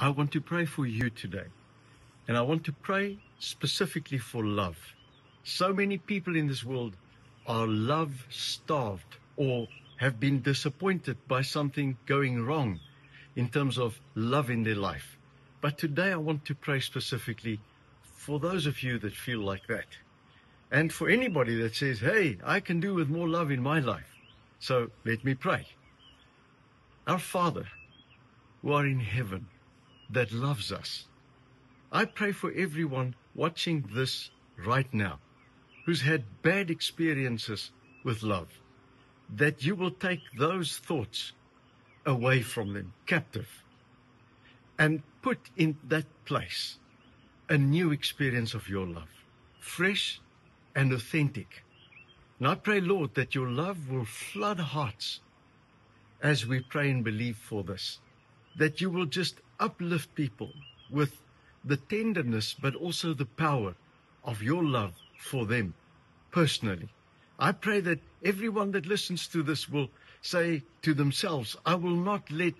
I want to pray for you today. And I want to pray specifically for love. So many people in this world are love-starved or have been disappointed by something going wrong in terms of love in their life. But today I want to pray specifically for those of you that feel like that. And for anybody that says, hey, I can do with more love in my life. So let me pray. Our Father, who are in heaven, that loves us, I pray for everyone watching this right now, who's had bad experiences with love, that you will take those thoughts away from them, captive, and put in that place a new experience of your love, fresh and authentic. And I pray, Lord, that your love will flood hearts as we pray and believe for this, that you will just uplift people with the tenderness, but also the power of your love for them personally. I pray that everyone that listens to this will say to themselves, I will not let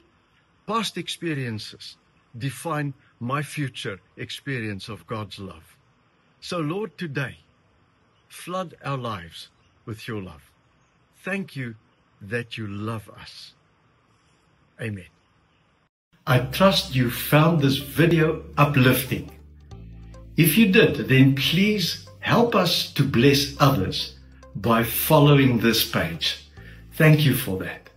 past experiences define my future experience of God's love. So, Lord, today, flood our lives with your love. Thank you that you love us. Amen. I trust you found this video uplifting. If you did, then please help us to bless others by following this page. Thank you for that.